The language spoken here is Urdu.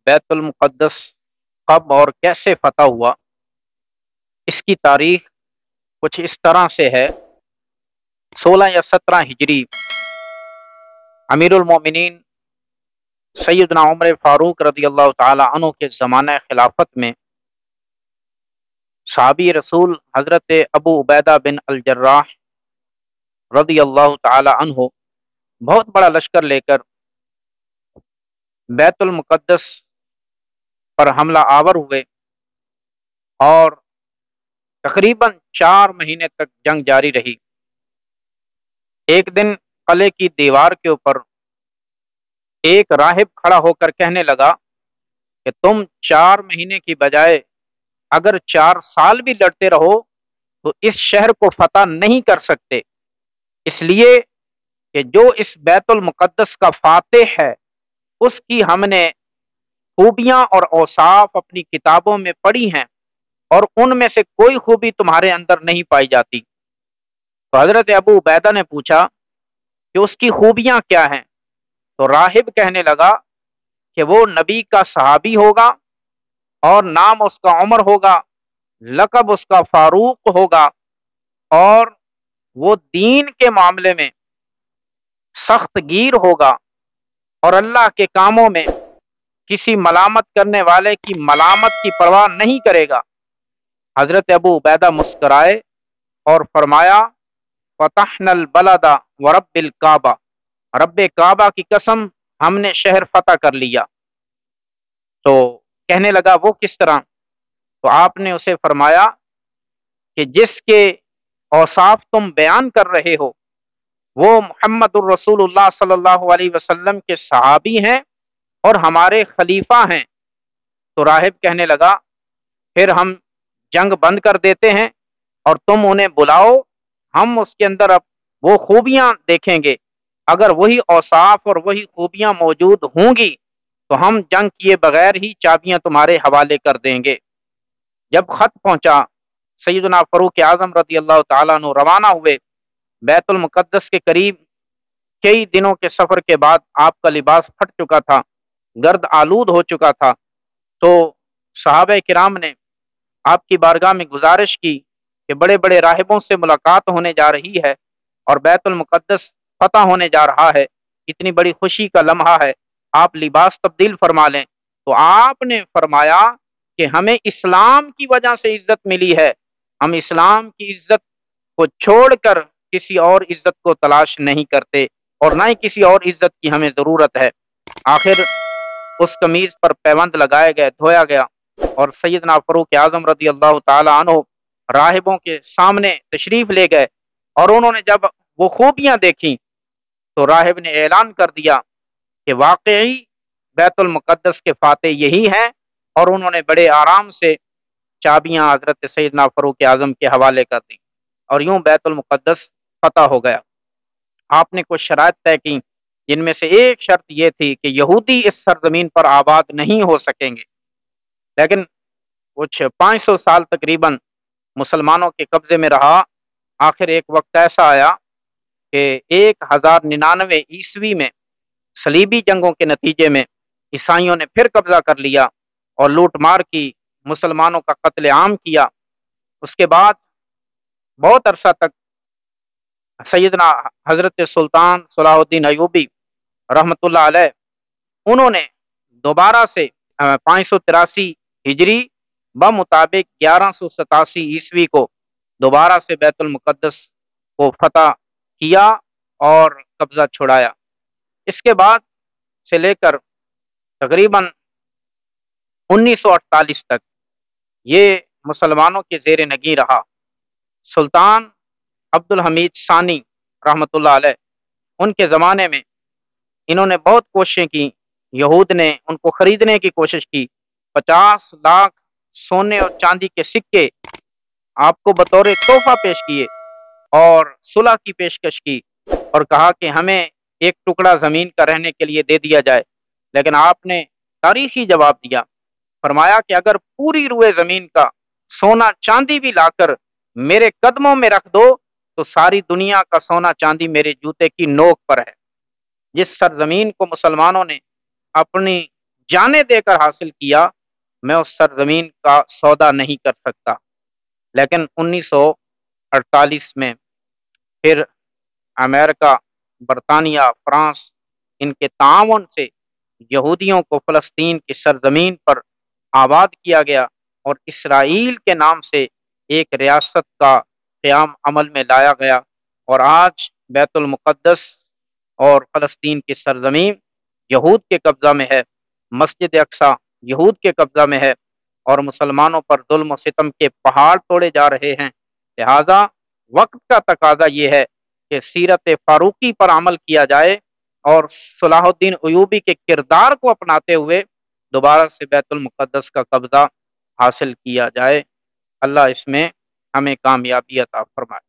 بیت المقدس کب اور کیسے فتح ہوا، اس کی تاریخ کچھ اس طرح سے ہے۔ 16 یا 17 ہجری امیر المومنین سیدنا عمر فاروق رضی اللہ تعالی عنہ کے زمانہ خلافت میں صحابی رسول حضرت ابو عبیدہ بن الجراح رضی اللہ تعالی عنہ بہت بڑا لشکر لے کر بیت المقدس پر حملہ آور ہوئے، اور تقریباً 4 مہینے تک جنگ جاری رہی۔ ایک دن قلعے کی دیوار کے اوپر ایک راہب کھڑا ہو کر کہنے لگا کہ تم 4 مہینے کی بجائے اگر 4 سال بھی لڑتے رہو تو اس شہر کو فتح نہیں کر سکتے، اس لیے کہ جو اس بیت المقدس کا فاتح ہے اس کی ہم نے خوبیاں اور اوصاف اپنی کتابوں میں پڑھی ہیں، اور ان میں سے کوئی خوبی تمہارے اندر نہیں پائی جاتی۔ تو حضرت ابو عبیدہ نے پوچھا کہ اس کی خوبیاں کیا ہیں؟ تو راہب کہنے لگا کہ وہ نبی کا صحابی ہوگا، اور نام اس کا عمر ہوگا، لقب اس کا فاروق ہوگا، اور وہ دین کے معاملے میں سخت گیر ہوگا، اور اللہ کے کاموں میں کسی ملامت کرنے والے کی ملامت کی پرواہ نہیں کرے گا۔ حضرت ابو عبیدہ مسکرائے اور فرمایا فتحنا البلد ورب الکعبہ، رب کعبہ کی قسم ہم نے شہر فتح کر لیا۔ تو کہنے لگا وہ کس طرح؟ تو آپ نے اسے فرمایا کہ جس کے اوصاف تم بیان کر رہے ہو وہ محمد الرسول اللہ صلی اللہ علیہ وسلم کے صحابی ہیں اور ہمارے خلیفہ ہیں۔ تو راہب کہنے لگا پھر ہم جنگ بند کر دیتے ہیں اور تم انہیں بلاؤ، ہم اس کے اندر اب وہ خوبیاں دیکھیں گے، اگر وہی اوصاف اور وہی خوبیاں موجود ہوں گی تو ہم جنگ کیے بغیر ہی چابیاں تمہارے حوالے کر دیں گے۔ جب خط پہنچا، سیدنا فاروق اعظم رضی اللہ تعالیٰ عنہ روانہ ہوئے۔ بیت المقدس کے قریب کئی دنوں کے سفر کے بعد آپ کا لباس پھٹ چکا تھا، گرد آلود ہو چکا تھا، تو صحابہ کرام نے آپ کی بارگاہ میں گزارش کی کہ بڑے بڑے راہبوں سے ملاقات ہونے جا رہی ہے اور بیت المقدس فتح ہونے جا رہا ہے، اتنی بڑی خوشی کا لمحہ ہے، آپ لباس تبدیل فرما لیں۔ تو آپ نے فرمایا کہ ہمیں اسلام کی وجہ سے عزت ملی ہے، ہم اسلام کی عزت کو چھوڑ کر کسی اور عزت کو تلاش نہیں کرتے، اور نہ ہی کسی اور عزت کی ہمیں ضرورت ہے۔ آخر اس قمیض پر پیوند لگائے گئے، دھویا گیا، اور سیدنا فاروق اعظم رضی اللہ تعالی عنہ راہبوں کے سامنے تشریف لے گئے، اور انہوں نے جب وہ خوبیاں دیکھیں تو راہب نے اعلان کر دیا کہ واقعی بیت المقدس کے فاتح یہی ہیں، اور انہوں نے بڑے آرام سے چابیاں حضرت سیدنا فاروق اعظم کے حوالے کر دی، اور یوں بیت المقدس فتح ہو گیا۔ آپ نے کچھ شرائط طے کی، جن میں سے ایک شرط یہ تھی کہ یہودی اس سرزمین پر آباد نہیں ہو سکیں گے، لیکن کچھ 500 سال تقریباً مسلمانوں کے قبضے میں رہا۔ آخر ایک وقت ایسا آیا کہ 1099 عیسوی میں صلیبی جنگوں کے نتیجے میں عیسائیوں نے پھر قبضہ کر لیا اور لوٹ مار کی، مسلمانوں کا قتل عام کیا۔ اس کے بعد بہت عرصہ تک سیدنا حضرت سلطان صلاح الدین ایوبی رحمۃ اللہ علیہ، انہوں نے دوبارہ سے 583 ہجری بمطابق 1187 عیسوی کو دوبارہ سے بیت المقدس کو فتح کیا اور قبضہ چھڑایا۔ اس کے بعد سے لے کر تقریباً 1948 تک یہ مسلمانوں کے زیر نگیں رہا۔ سلطان عبد الحمید ثانی رحمۃ اللہ علیہ، ان کے زمانے میں انہوں نے بہت کوششیں کی، یہود نے ان کو خریدنے کی کوشش کی، 50 لاکھ سونے اور چاندی کے سکے آپ کو بطور تحفہ پیش کیے اور صلح کی پیشکش کی، اور کہا کہ ہمیں ایک ٹکڑا زمین کا رہنے کے لیے دے دیا جائے، لیکن آپ نے تاریخی جواب دیا، فرمایا کہ اگر پوری روئے زمین کا سونا چاندی بھی لا کر میرے قدموں میں رکھ دو تو ساری دنیا کا سونا چاندی میرے جوتے کی نوک پر ہے۔ جس سرزمین کو مسلمانوں نے اپنی جانے دے کر حاصل کیا، میں اس سرزمین کا سودا نہیں کر سکتا۔ لیکن 1948 میں پھر امریکہ، برطانیہ، فرانس، ان کے تعاون سے یہودیوں کو فلسطین کی سرزمین پر آباد کیا گیا اور اسرائیل کے نام سے ایک ریاست کا قیام عمل میں لایا گیا، اور آج بیت المقدس اور فلسطین کی سرزمین یہود کے قبضہ میں ہے، مسجد اقصی یہود کے قبضہ میں ہے، اور مسلمانوں پر ظلم و ستم کے پہاڑ توڑے جا رہے ہیں۔ لہذا وقت کا تقاضا یہ ہے کہ سیرت فاروقی پر عمل کیا جائے اور صلاح الدین ایوبی کے کردار کو اپناتے ہوئے دوبارہ سے بیت المقدس کا قبضہ حاصل کیا جائے۔ اللہ اس میں ہمیں کامیابی عطا فرمائے۔